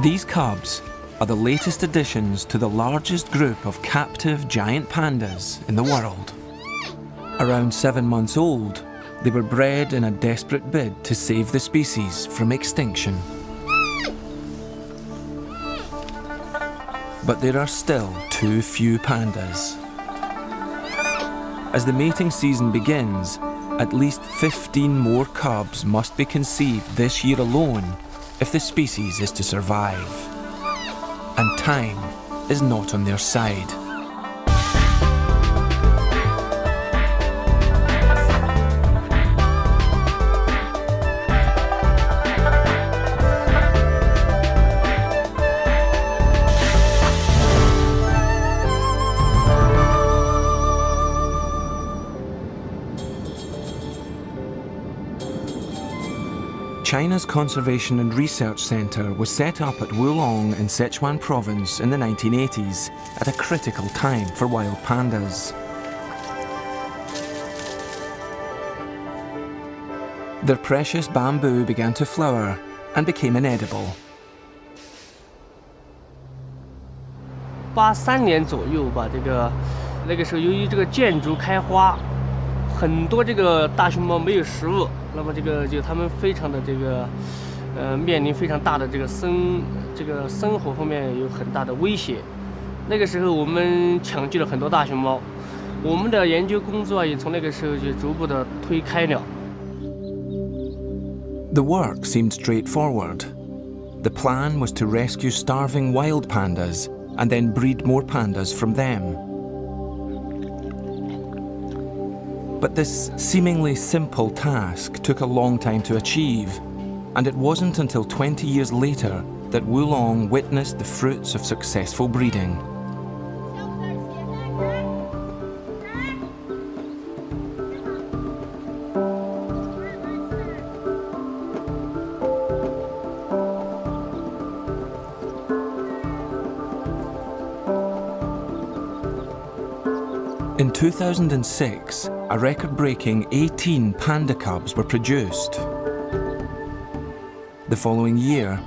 These cubs are the latest additions to the largest group of captive giant pandas in the world. Around 7 months old, they were bred in a desperate bid to save the species from extinction. But there are still too few pandas. As the mating season begins, at least 15 more cubs must be conceived this year alone if the species is to survive. And time is not on their side. China's Conservation and Research Centre was set up at Wulong in Sichuan province in the 1980s at a critical time for wild pandas. Their precious bamboo began to flower and became inedible. 83年左右吧，那个时候由于这个建筑开花，很多这个大熊猫没有食物。 那么就它们非常的面临非常大的这个生活方面有很大的威胁。那个时候我们抢救了很多大熊猫，我们的研究工作也从那个时候就逐步的推开了。The work seemed straightforward. The plan was to rescue starving wild pandas and then breed more pandas from them. But this seemingly simple task took a long time to achieve, and it wasn't until 20 years later that Wulong witnessed the fruits of successful breeding. In 2006, a record-breaking 18 panda cubs were produced. The following year,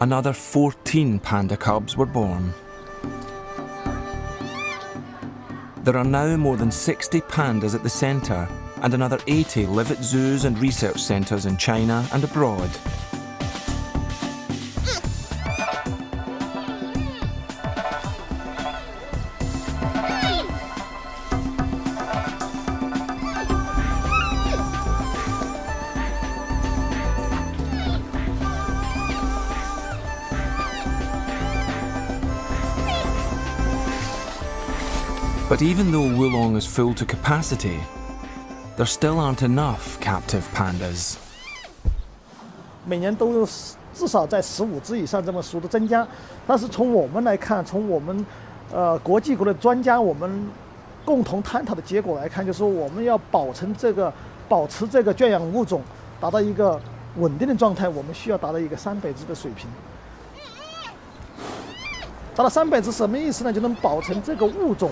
another 14 panda cubs were born. There are now more than 60 pandas at the centre, and another 80 live at zoos and research centres in China and abroad. But even though Wulong is full to capacity, there still aren't enough captive pandas. 每年都有至少在15只以上这么数的增加，但是从我们来看，从我们国际的专家我们共同探讨的结果来看，就是说我们要保持这个圈养物种达到一个稳定的状态，我们需要达到一个300只的水平。达到300只什么意思呢？就能保存这个物种。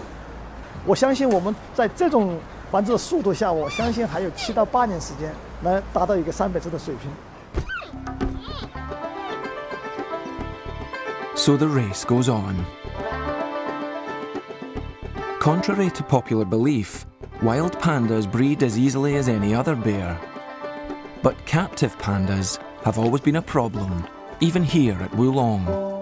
我相信我们在这种繁殖的速度下，我相信还有7到8年时间来达到一个300只的水平。So the race goes on. Contrary to popular belief, wild pandas breed as easily as any other bear. But captive pandas have always been a problem, even here at Wulong.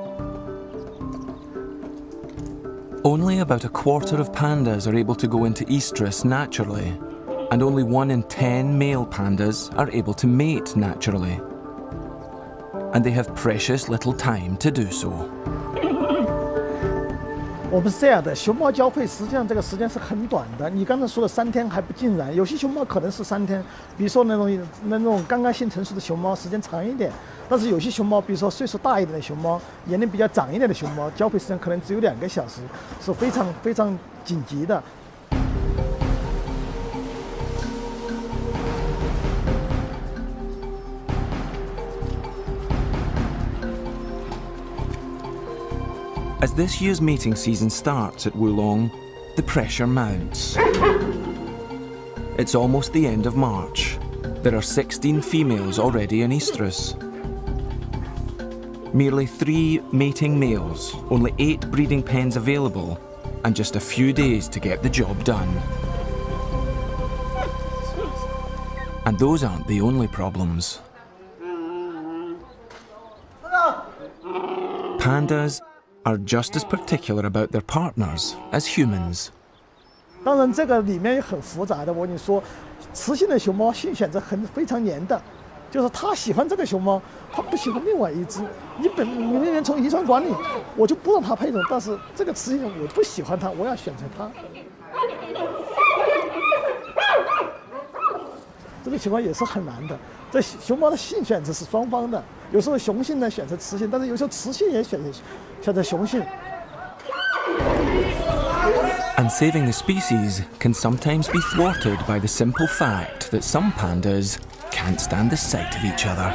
Only about a quarter of pandas are able to go into estrus naturally, and only 1 in 10 male pandas are able to mate naturally. And they have precious little time to do so. 我们是这样的，熊猫交配实际上这个时间是很短的。你刚才说的3天还不尽然，有些熊猫可能是3天，比如说那种刚刚性成熟的熊猫时间长一点，但是有些熊猫，比如说岁数大一点的熊猫，年龄比较长一点的熊猫，交配时间可能只有2个小时，是非常非常紧急的。 As this year's mating season starts at Wulong, the pressure mounts. It's almost the end of March. There are 16 females already in estrus. Merely 3 mating males, only 8 breeding pens available, and just a few days to get the job done. And those aren't the only problems. Pandas are just as particular about their partners as humans. 当然，这个里面也很复杂的。我跟你说，雌性的熊猫性选择非常黏的，就是它喜欢这个熊猫，它不喜欢另外一只。你明明从遗传管理，我就不让它配种，但是这个雌性我不喜欢它，我要选择它。这个情况也是很难的。这熊猫的性选择是双方的，有时候雄性呢选择雌性，但是有时候雌性也选择雄性。 And saving the species can sometimes be thwarted by the simple fact that some pandas can't stand the sight of each other.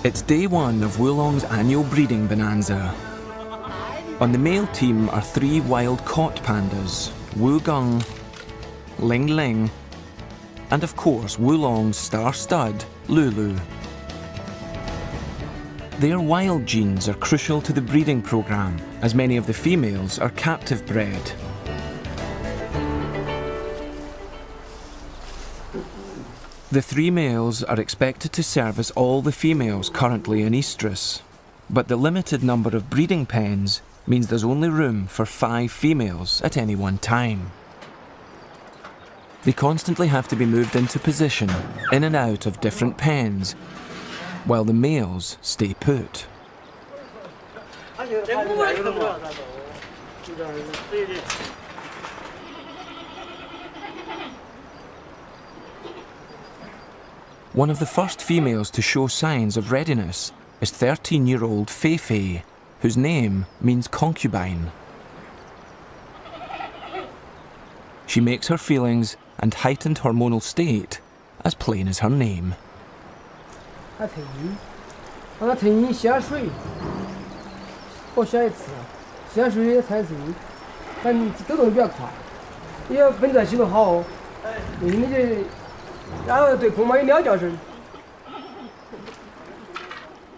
It's day 1 of Wulong's annual breeding bonanza. On the male team are 3 wild-caught pandas, Wugung, Ling Ling, and of course Wulong's star stud, Lulu. Their wild genes are crucial to the breeding program, as many of the females are captive bred. The 3 males are expected to service all the females currently in estrus, but the limited number of breeding pens means there's only room for 5 females at any one time. They constantly have to be moved into position, in and out of different pens, while the males stay put. One of the first females to show signs of readiness is 13-year-old Fei Fei, whose name means concubine. She makes her feelings and heightened hormonal state as plain as her name.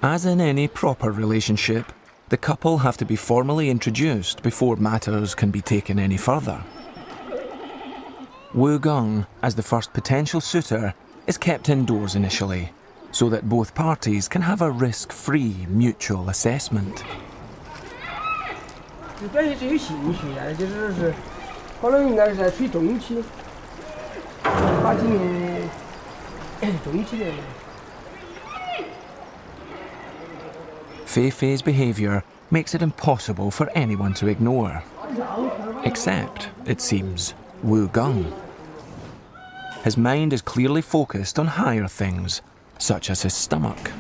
As in any proper relationship, the couple have to be formally introduced before matters can be taken any further. Wugung, as the first potential suitor, is kept indoors initially, so that both parties can have a risk-free mutual assessment. Fei Fei's behaviour makes it impossible for anyone to ignore. Except, it seems, Wugung. His mind is clearly focused on higher things, such as his stomach.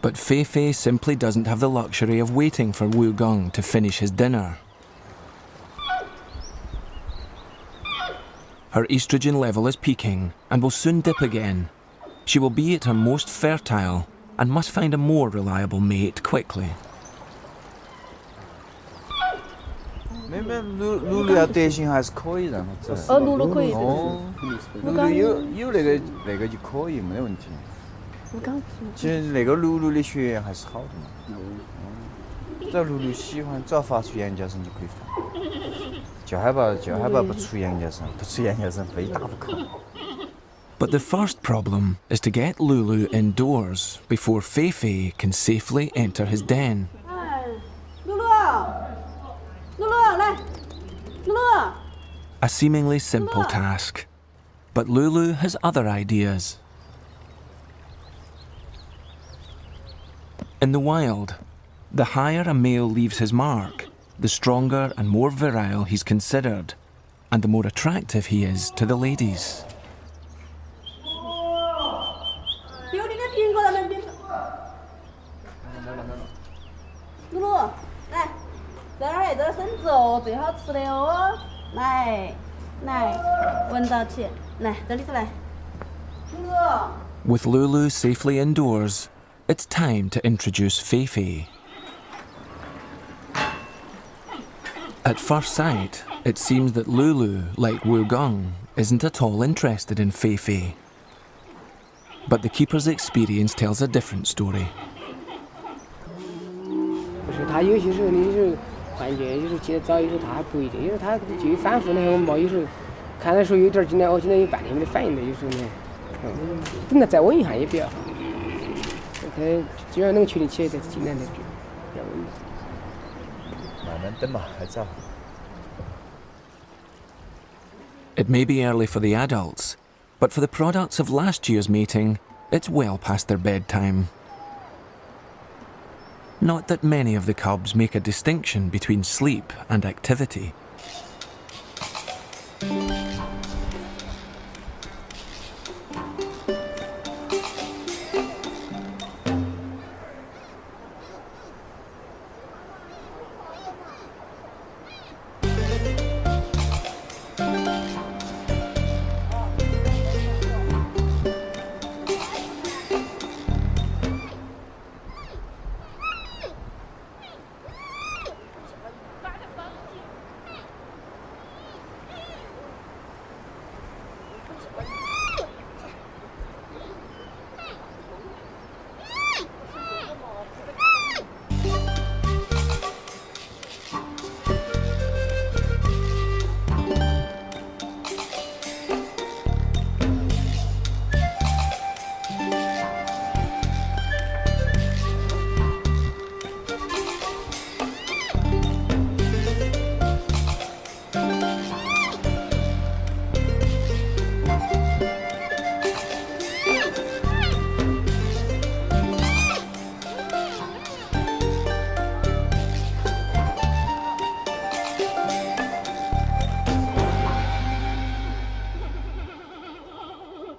But Fei Fei simply doesn't have the luxury of waiting for Wugung to finish his dinner. Her estrogen level is peaking and will soon dip again. She will be at her most fertile and must find a more reliable mate quickly. Lulu 要德行还是可以让他走。露可以。Lulu 有那个就可以，没得问题。其实那个Lulu的血缘还是好的嘛。只要Lulu喜欢，只要发出羊角声就可以放。就害怕不出羊角声，不出羊角声非打不可。But the first problem is to get Lulu indoors before Fei Fei can safely enter his den. A seemingly simple task, but Lulu has other ideas. In the wild, the higher a male leaves his mark, the stronger and more virile he's considered, and the more attractive he is to the ladies. With Lulu safely indoors, it's time to introduce Feifei. At first sight, it seems that Lulu, like Wu Gong, isn't at all interested in Feifei. But the keeper's experience tells a different story. 他有些时候你就是感觉，有时候起得早，有时候他还不一定，有时候他就反复的很忙，有时候看的时候有点今天有半天没得反应的，有时候呢，等他再稳一下也比较好。他只要能确定起来，再尽量的比较稳。慢慢等嘛，还早。 It may be early for the adults, but for the products of last year's mating, it's well past their bedtime. Not that many of the cubs make a distinction between sleep and activity.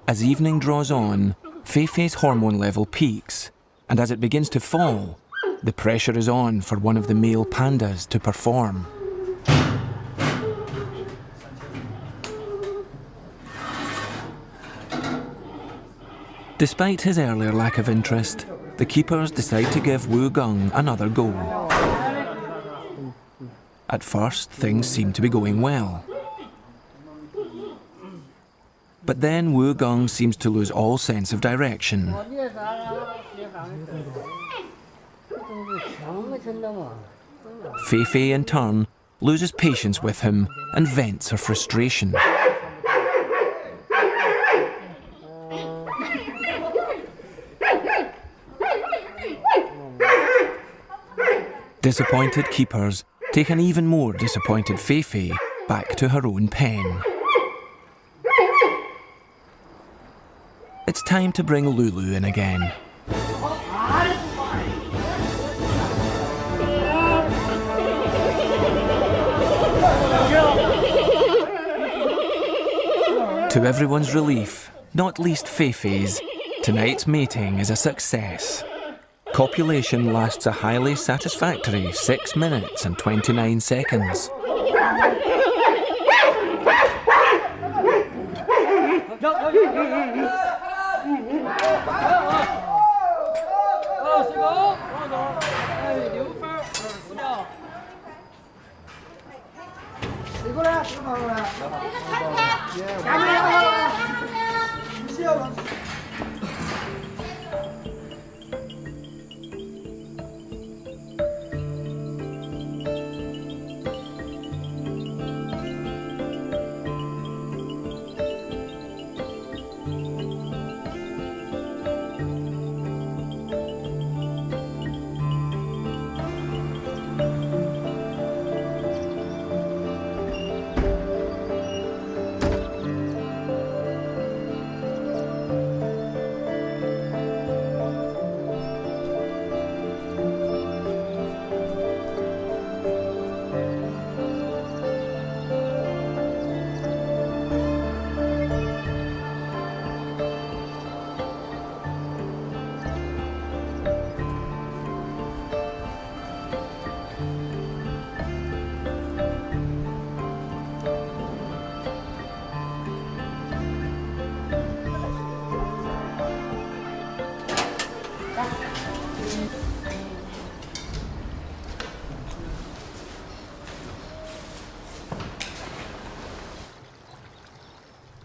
As evening draws on, Feifei's hormone level peaks, and as it begins to fall, the pressure is on for one of the male pandas to perform. Despite his earlier lack of interest, the keepers decide to give Wu Gong another go. At first, things seem to be going well. But then Wu Gong seems to lose all sense of direction. Feifei, in turn, loses patience with him and vents her frustration. Disappointed keepers take an even more disappointed Feifei back to her own pen. It's time to bring Lulu in again. To everyone's relief, not least Feifei's, tonight's mating is a success. Copulation lasts a highly satisfactory 6 minutes and 29 seconds.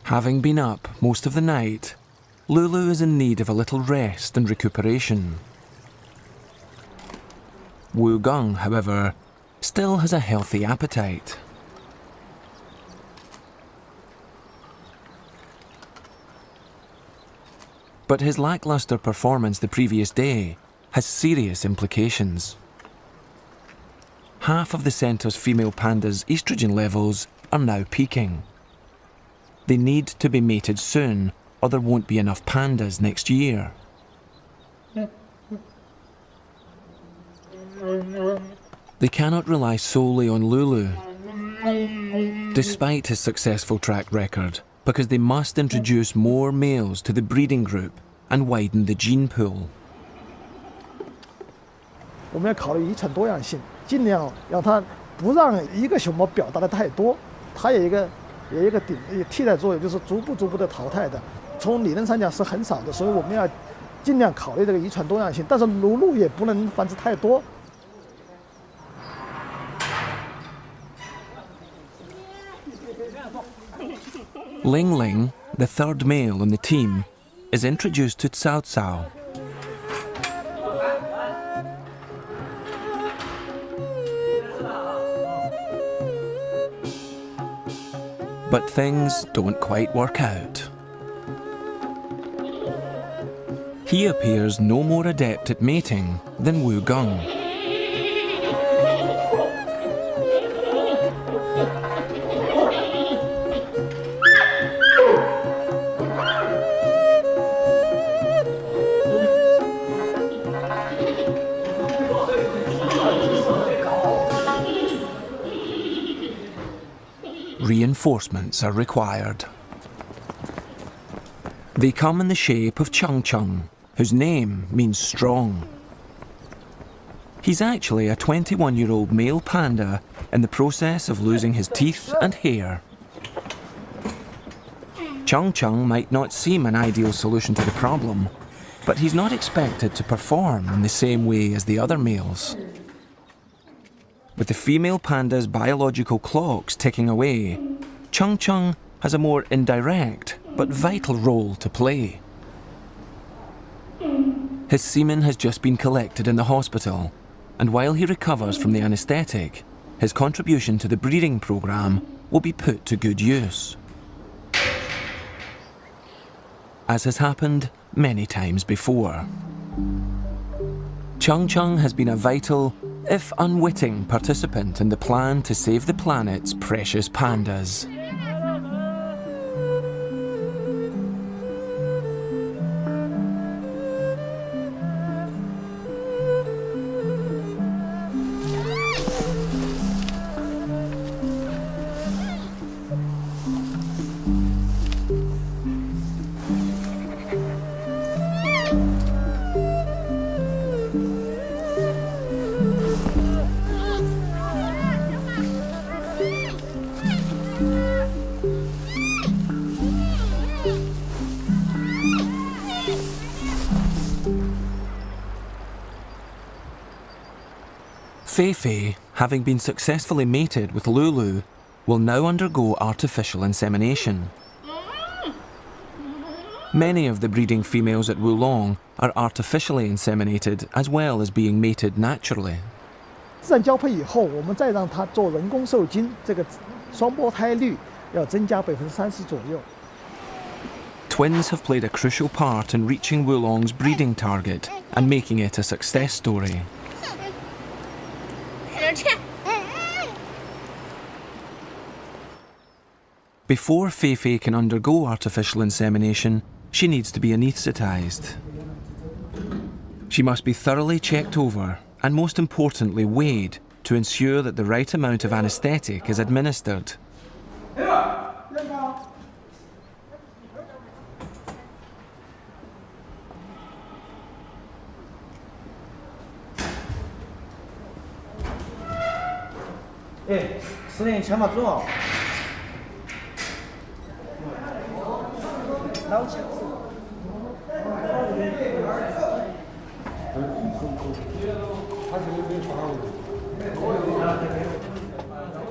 Having been up most of the night, Lulu is in need of a little rest and recuperation. Wu Gung, however, still has a healthy appetite. But his lackluster performance the previous day has serious implications. Half of the centre's female pandas' estrogen levels are now peaking. They need to be mated soon, or there won't be enough pandas next year. They cannot rely solely on Lulu, despite his successful track record, because they must introduce more males to the breeding group and widen the gene pool. 我们要考虑遗传多样性，尽量让它不让一个熊猫表达的太多，它有一个替代作用，就是逐步的淘汰的。从理论上讲是很少的，所以我们要尽量考虑这个遗传多样性，但是乳鹿也不能繁殖太多。 Ling Ling, the third male on the team, is introduced to Cao Cao. But things don't quite work out. He appears no more adept at mating than Wu Gung. Reinforcements are required. They come in the shape of Chung Chung, whose name means strong. He's actually a 21-year-old male panda in the process of losing his teeth and hair. Chung Chung might not seem an ideal solution to the problem, but he's not expected to perform in the same way as the other males. With the female panda's biological clocks ticking away, Chung Chung has a more indirect but vital role to play. His semen has just been collected in the hospital, and while he recovers from the anaesthetic, his contribution to the breeding programme will be put to good use. As has happened many times before. Chung Chung has been a vital, if unwitting, participant in the plan to save the planet's precious pandas. Fei, having been successfully mated with Lulu, will now undergo artificial insemination. Many of the breeding females at Wulong are artificially inseminated as well as being mated naturally. 自然交配以后，我们再让它做人工受精，这个双胞胎率要增加30%左右。 Twins have played a crucial part in reaching Wulong's breeding target and making it a success story. Before Fei can undergo artificial insemination, she needs to be anaesthetised. She must be thoroughly checked over and, most importantly, weighed to ensure that the right amount of anaesthetic is administered.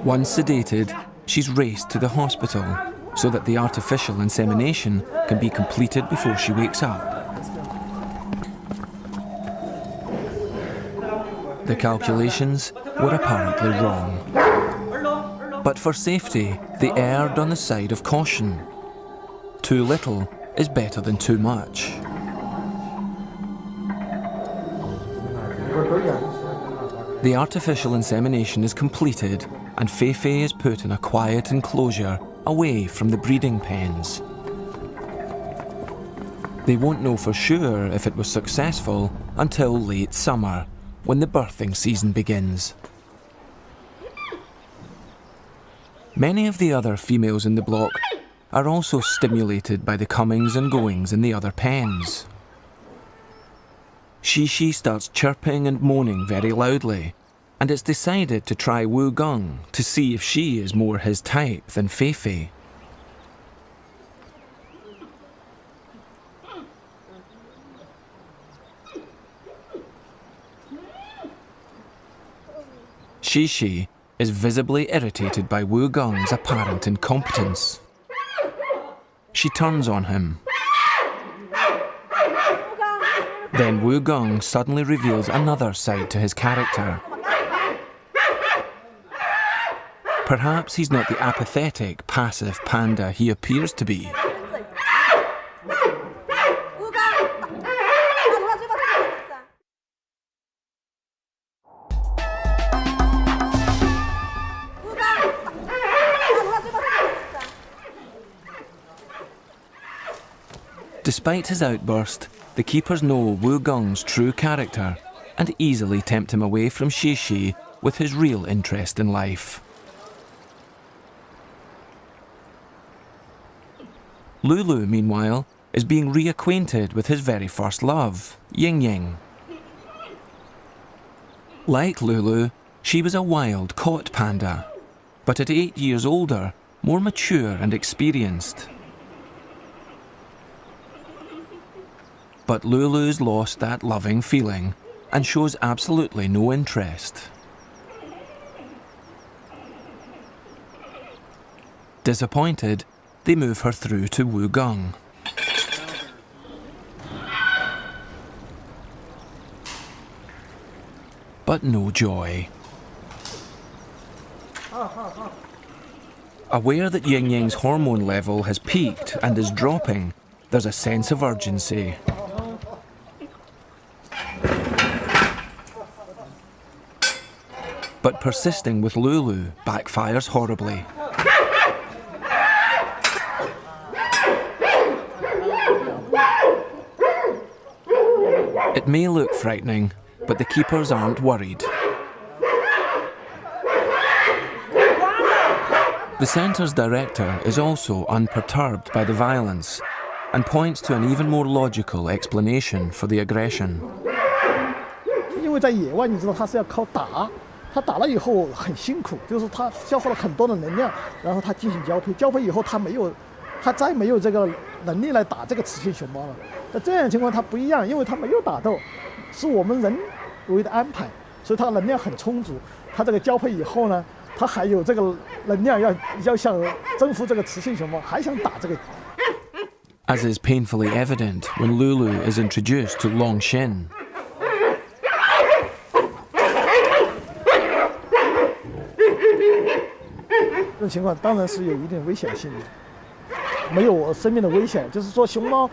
Once sedated, she's raced to the hospital so that the artificial insemination can be completed before she wakes up. The calculations were apparently wrong. But for safety, they erred on the side of caution. Too little is better than too much. The artificial insemination is completed and Feifei is put in a quiet enclosure away from the breeding pens. They won't know for sure if it was successful until late summer, when the birthing season begins. Many of the other females in the block are also stimulated by the comings and goings in the other pens. Shishi starts chirping and moaning very loudly, and it's decided to try Wu Gong to see if she is more his type than Feifei. Shishi is visibly irritated by Wu Gong's apparent incompetence. She turns on him. Then Wu Gong suddenly reveals another side to his character. Perhaps he's not the apathetic, passive panda he appears to be. Despite his outburst, the keepers know Wu Gong's true character and easily tempt him away from Shishi with his real interest in life. Lulu, meanwhile, is being reacquainted with his very first love, Ying Ying. Like Lulu, she was a wild caught panda, but at 8 years older, more mature and experienced. But Lulu's lost that loving feeling and shows absolutely no interest. Disappointed, they move her through to Wu Gong. But no joy. Aware that Ying Ying's hormone level has peaked and is dropping, there's a sense of urgency. But persisting with Lulu backfires horribly. It may look frightening, but the keepers aren't worried. The centre's director is also unperturbed by the violence and points to an even more logical explanation for the aggression. 因为在野外，你知道它是要靠打，它打了以后很辛苦，就是它消耗了很多的能量，然后它进行交配，交配以后它再没有这个能力来打这个雌性熊猫了。那这样的情况它不一样，因为它没有打斗，是我们人为的安排，所以它能量很充足。它这个交配以后呢，它还有这个能量要想征服这个雌性熊猫，还想打这个。As is painfully evident when Lulu is introduced to Long Shin. 这种情况当然是有一定危险性的，没有生命的危险，就是说熊猫，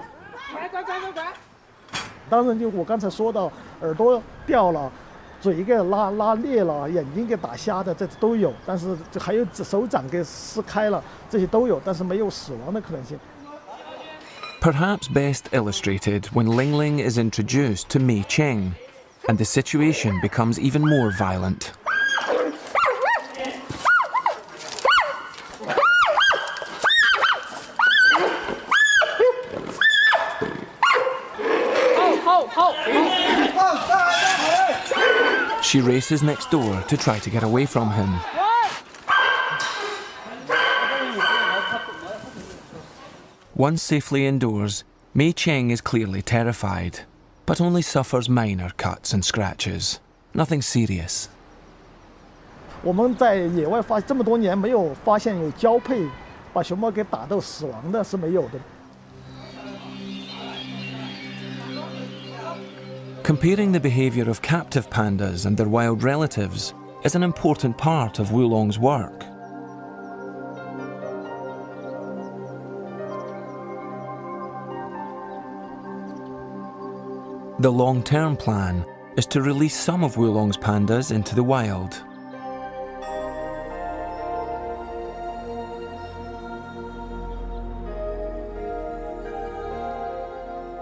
当然就我刚才说到，耳朵掉了，嘴给拉裂了，眼睛给打瞎的，这都有，但是还有手掌给撕开了，这些都有，但是没有死亡的可能性。 Perhaps best illustrated when Ling Ling is introduced to Mei Cheng, and the situation becomes even more violent. She races next door to try to get away from him. Once safely indoors, Mei Cheng is clearly terrified, but only suffers minor cuts and scratches. Nothing serious. 我们在野外这么多年没有发现有交配把熊猫给打斗死亡的是没有的。Comparing the behaviour of captive pandas and their wild relatives is an important part of Wulong's work. The long-term plan is to release some of Wulong's pandas into the wild.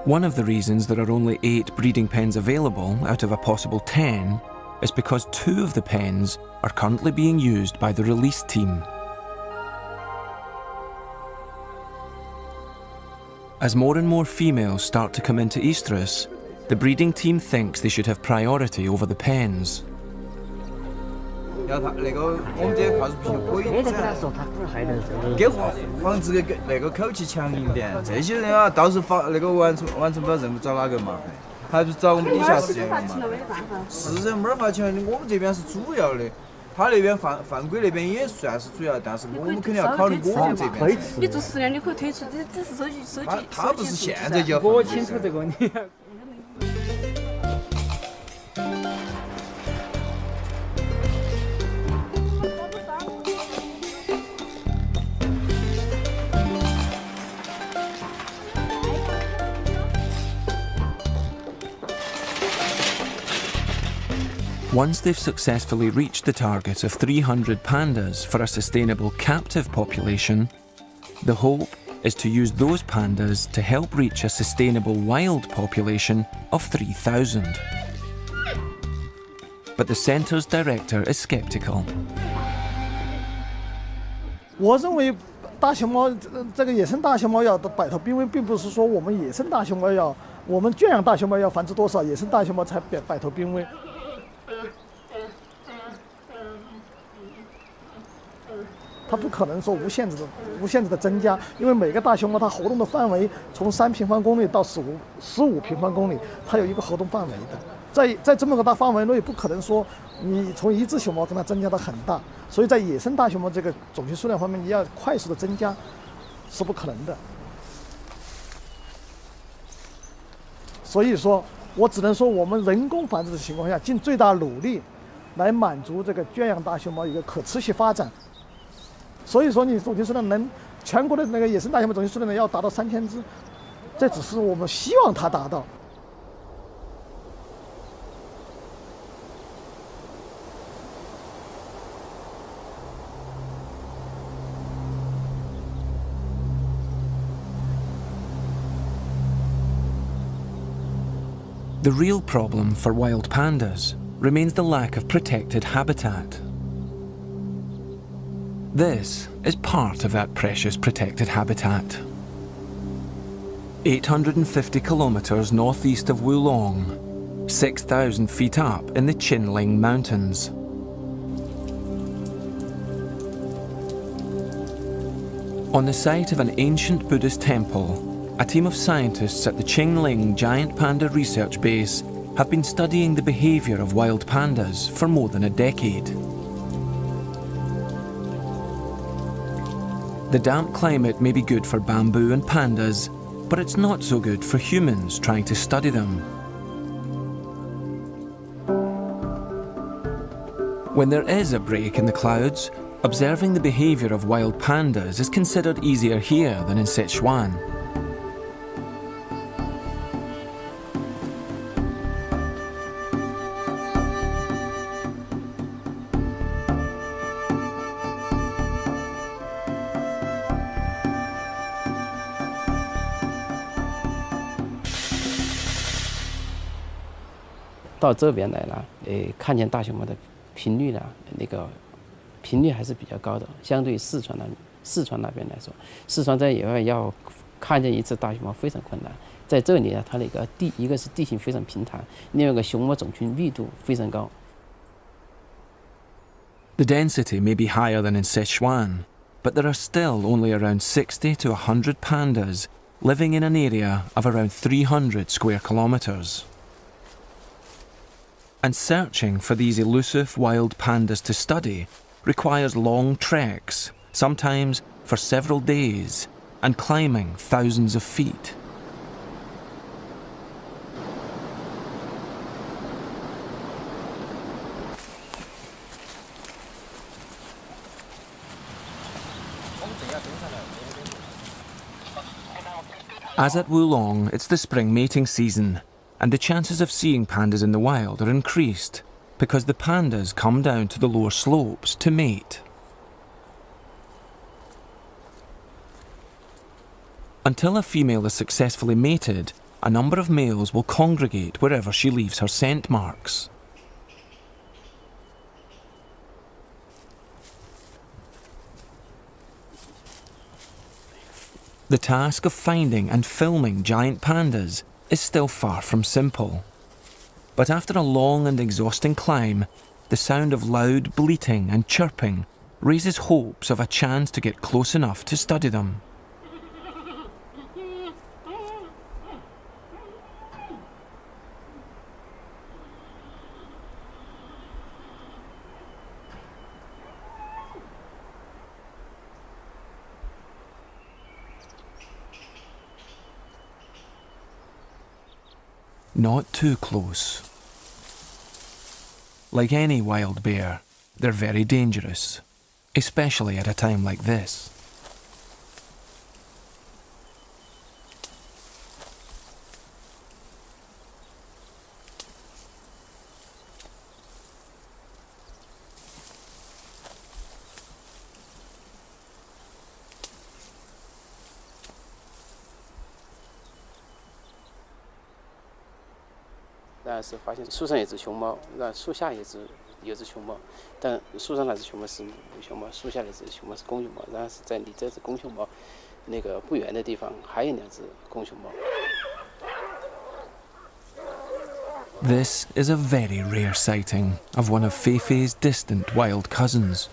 One of the reasons there are only 8 breeding pens available out of a possible 10 is because 2 of the pens are currently being used by the release team. As more and more females start to come into estrus, the breeding team thinks they should have priority over the pens. 要它那个我们这个靠是必须可以没得跟他说，他不是害人。给防止个那个口气强硬点。这些人啊，到时候那个完成不了任务找哪个嘛？还不是找我们底下饲养员嘛？是人没法请，我们这边是主要的，他那边犯规那边也算是主要，但是我们肯定要考虑我们这边。你做实验你可以退出，你只是收集。他不是现在就要。我清楚这个问题。Once they've successfully reached the target of 300 pandas for a sustainable captive population, the hope is to use those pandas to help reach a sustainable wild population of 3,000. But the centre's director is sceptical. 我认为大熊猫这个野生大熊猫要摆脱濒危，并不是说我们野生大熊猫要，我们圈养大熊猫要繁殖多少，野生大熊猫才摆脱濒危。它不可能说无限制的增加，因为每个大熊猫它活动的范围从3平方公里到15平方公里，它有一个活动范围的。在这么个大范围内，不可能说你从一只熊猫跟它增加的很大，所以在野生大熊猫这个种群数量方面，你要快速的增加是不可能的。所以说，我只能说我们人工繁殖的情况下，尽最大努力来满足这个圈养大熊猫一个可持续发展。所以说，你种群数量能全国的那个野生大熊猫种群数量要达到3000只，这只是我们希望它达到。The real problem for wild pandas remains the lack of protected habitat. This is part of that precious protected habitat. 850 kilometres northeast of Wulong, 6,000 feet up in the Chinling Mountains. On the site of an ancient Buddhist temple, a team of scientists at the Qingling Giant Panda Research Base have been studying the behaviour of wild pandas for more than a decade. The damp climate may be good for bamboo and pandas, but it's not so good for humans trying to study them. When there is a break in the clouds, observing the behaviour of wild pandas is considered easier here than in Sichuan.到这边来了，看见大熊猫的频率呢，那个频率还是比较高的，相对于四川那边来说，四川在野外要看见一只大熊猫非常困难。在这里呢，它那个一个是地形非常平坦，另外一个熊猫种群密度非常高。The density may be higher than in Sichuan, but there are still only around 60 to 100 pandas living in an area of around 300 square kilometres. And searching for these elusive wild pandas to study requires long treks, sometimes for several days and climbing thousands of feet. As at Wulong, it's the spring mating season, and the chances of seeing pandas in the wild are increased because the pandas come down to the lower slopes to mate. Until a female is successfully mated, a number of males will congregate wherever she leaves her scent marks. The task of finding and filming giant pandas is still far from simple. But after a long and exhausting climb, the sound of loud bleating and chirping raises hopes of a chance to get close enough to study them. Not too close. Like any wild bear, they're very dangerous, especially at a time like this.然后是发现树上有只熊猫，然后树下有只熊猫，但树上那只熊猫是母熊猫，树下那只熊猫是公熊猫。然后是在离这只公熊猫那个不远的地方还有2只公熊猫。This is a very rare sighting of one of Feifei's distant wild cousins.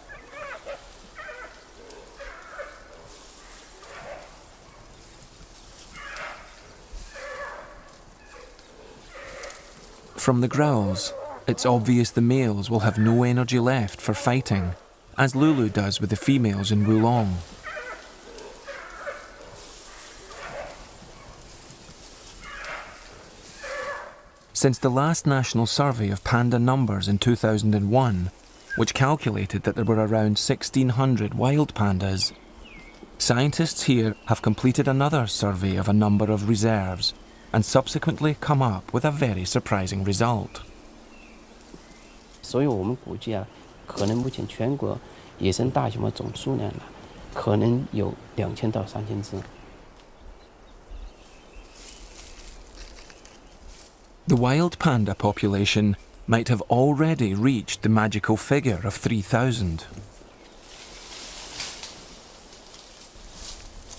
From the growls, it's obvious the males will have no energy left for fighting, as Lulu does with the females in Wulong. Since the last national survey of panda numbers in 2001, which calculated that there were around 1,600 wild pandas, scientists here have completed another survey of a number of reserves and subsequently come up with a very surprising result. 所以我们估计可能目前全国野生大熊猫总数量可能有2000到3000只。The wild panda population might have already reached the magical figure of 3,000.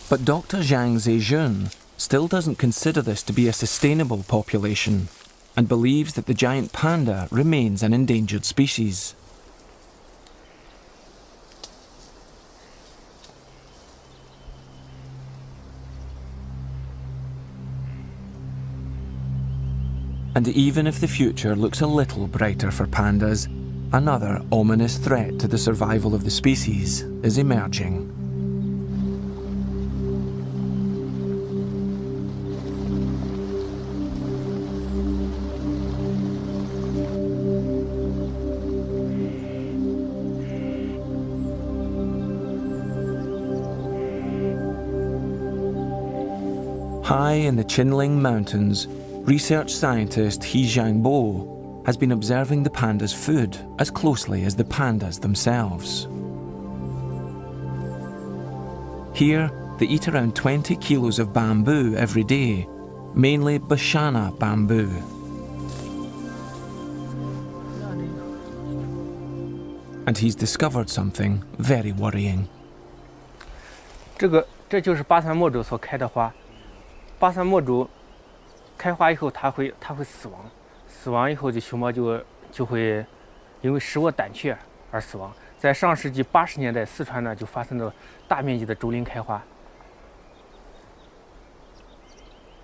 But Dr. Zhang Zejun still doesn't consider this to be a sustainable population and believes that the giant panda remains an endangered species. And even if the future looks a little brighter for pandas, another ominous threat to the survival of the species is emerging. High in the Qinling Mountains, research scientist He Jiangbo has been observing the pandas' food as closely as the pandas themselves. Here, they eat around 20 kilos of bamboo every day, mainly Bashana bamboo. And he's discovered something very worrying. 这就是巴山墨竹所开的花。巴山墨竹开花以后，它会死亡，死亡以后，这熊猫就会因为食物胆怯而死亡。在上世纪80年代，四川呢就发生了大面积的竹林开花。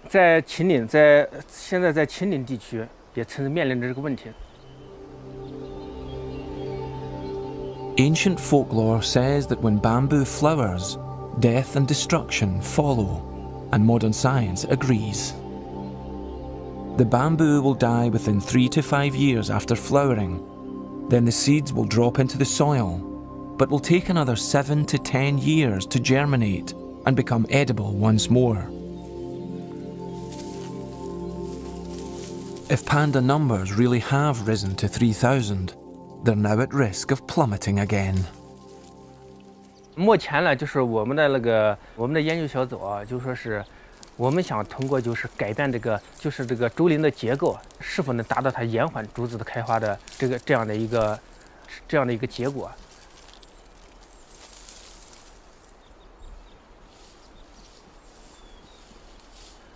在秦岭，现在在秦岭地区也面临着这个问题。Ancient folklore says that when bamboo flowers, death and destruction follow, and modern science agrees. The bamboo will die within 3 to 5 years after flowering. Then the seeds will drop into the soil, but will take another 7 to 10 years to germinate and become edible once more. If panda numbers really have risen to 3,000, they're now at risk of plummeting again. 目前呢，就是我们的研究小组啊，就说是我们想通过就是改变这个竹林的结构，是否能达到它延缓竹子的开花的这样的一个结果。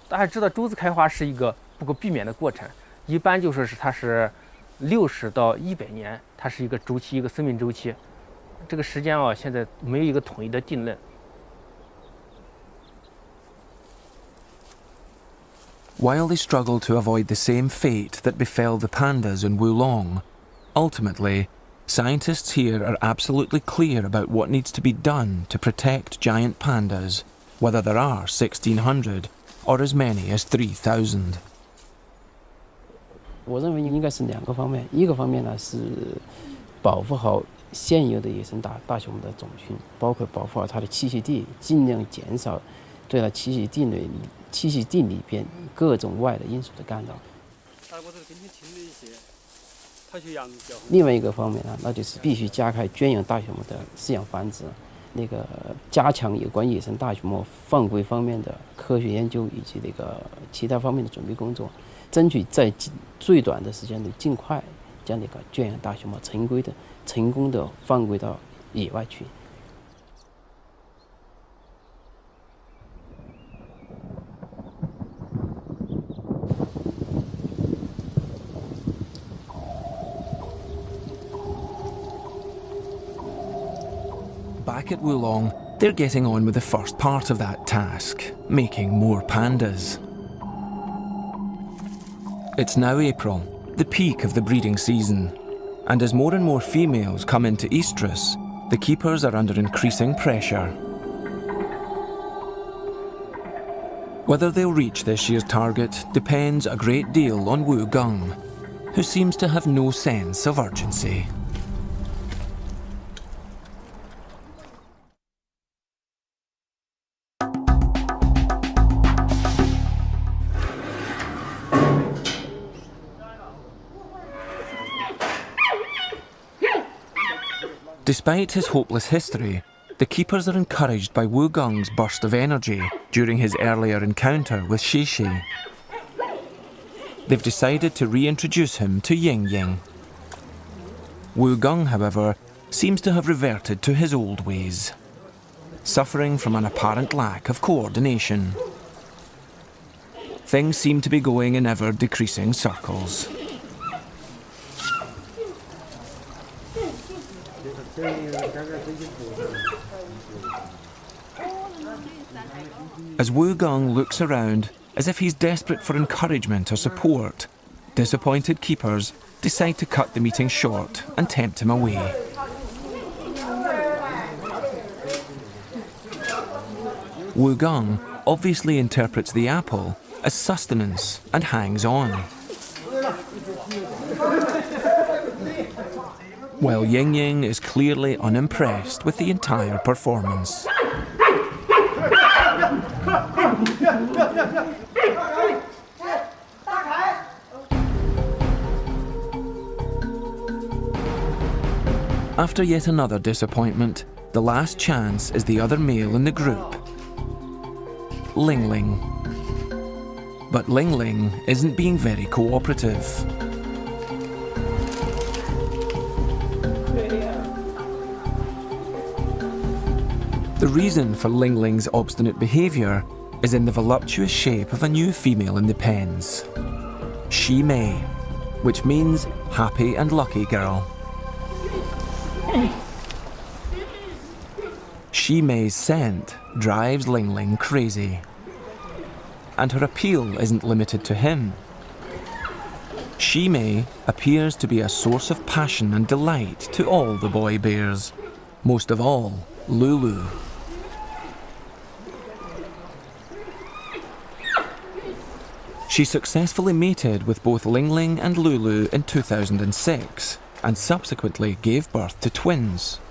大家知道竹子开花是一个不可避免的过程，一般就说是它是60到100年，它是一个周期，一个生命周期。这个时间啊，现在没有一个统一的定论。While they struggle to avoid the same fate that befell the pandas in Wulong, ultimately, scientists here are absolutely clear about what needs to be done to protect giant pandas, whether there are 1,600 or as many as 3,000. 我认为应该是2个方面，一个方面呢是保护好现有的野生大熊的种群，包括保护好它的栖息地，尽量减少对它栖息地里边各种外的因素的干扰。另外一个方面呢，那就是必须加开圈养大熊猫的饲养繁殖，加强有关野生大熊猫放归方面的科学研究以及其他方面的准备工作，争取在最短的时间内尽快将圈养大熊猫成功的放归到野外去。Back at Wulong, they're getting on with the first part of that task, making more pandas. It's now April, the peak of the breeding season, and as more and more females come into estrus, the keepers are under increasing pressure. Whether they'll reach this year's target depends a great deal on Wu Gung, who seems to have no sense of urgency. Despite his hopeless history, the keepers are encouraged by Wu Gung's burst of energy during his earlier encounter with Shishi. They've decided to reintroduce him to Ying Ying. Wu Gung, however, seems to have reverted to his old ways, suffering from an apparent lack of coordination. Things seem to be going in ever-decreasing circles. As Wu Gung looks around as if he's desperate for encouragement or support, disappointed keepers decide to cut the meeting short and tempt him away. Wu Gung obviously interprets the apple as sustenance and hangs on, while Ying Ying is clearly unimpressed with the entire performance. After yet another disappointment, the last chance is the other male in the group, Ling Ling. But Ling Ling isn't being very cooperative. The reason for Ling Ling's obstinate behaviour is in the voluptuous shape of a new female in the pens, Shi Mei, which means happy and lucky girl. Shi Mei's scent drives Ling Ling crazy, and her appeal isn't limited to him. Shi Mei appears to be a source of passion and delight to all the boy bears, most of all Lulu. She successfully mated with both Ling Ling and Lulu in 2006 and subsequently gave birth to twins.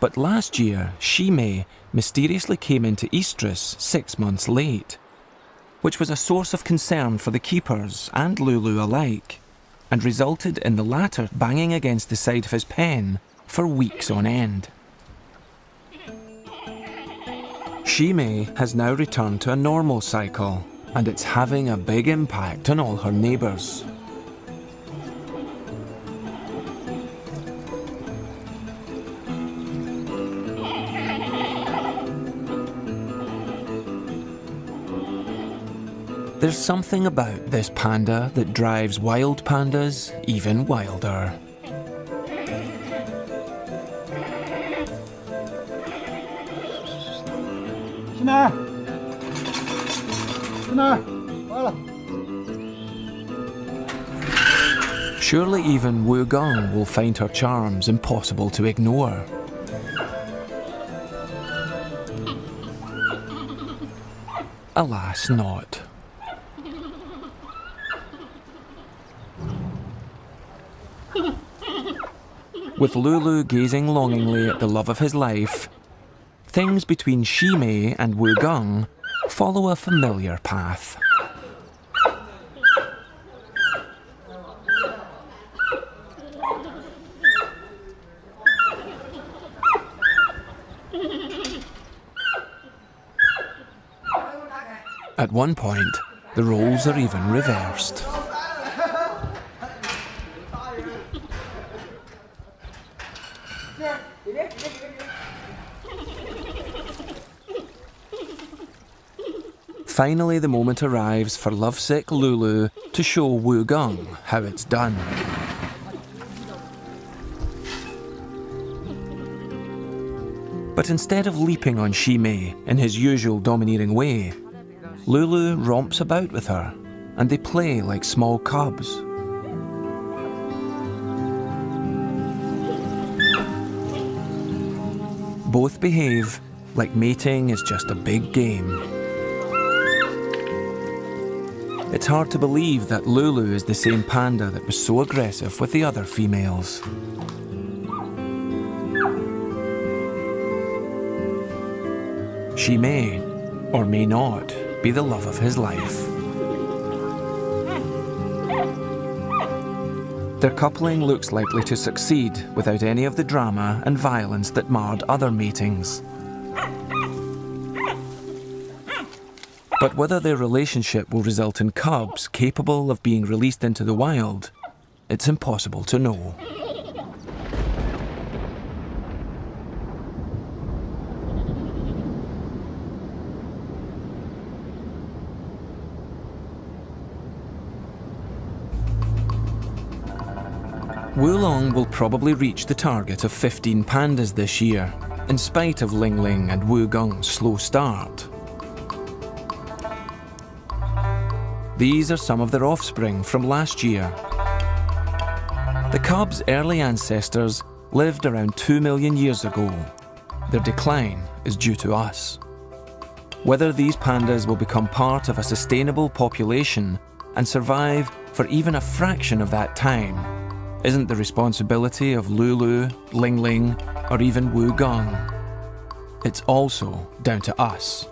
But last year, Shimei mysteriously came into estrus 6 months late, which was a source of concern for the keepers and Lulu alike, and resulted in the latter banging against the side of his pen for weeks on end. Shimei has now returned to a normal cycle, and it's having a big impact on all her neighbours. There's something about this panda that drives wild pandas even wilder. Surely even Wu Gong will find her charms impossible to ignore. Alas, not. With Lulu gazing longingly at the love of his life, things between Shimei and Wu Gong follow a familiar path. At one point, the roles are even reversed. Finally, the moment arrives for lovesick Lulu to show Wu Gong how it's done. But instead of leaping on Shimei in his usual domineering way, Lulu romps about with her, and they play like small cubs. Both behave like mating is just a big game. It's hard to believe that Lulu is the same panda that was so aggressive with the other females. She may, or may not, be the love of his life. Their coupling looks likely to succeed without any of the drama and violence that marred other matings. But whether their relationship will result in cubs capable of being released into the wild, it's impossible to know. Wulong will probably reach the target of 15 pandas this year, in spite of Ling Ling and Wu Gong's slow start. These are some of their offspring from last year. The cubs' early ancestors lived around 2 million years ago. Their decline is due to us. Whether these pandas will become part of a sustainable population and survive for even a fraction of that time isn't the responsibility of Lulu, Ling Ling, or even Wu Gong. It's also down to us.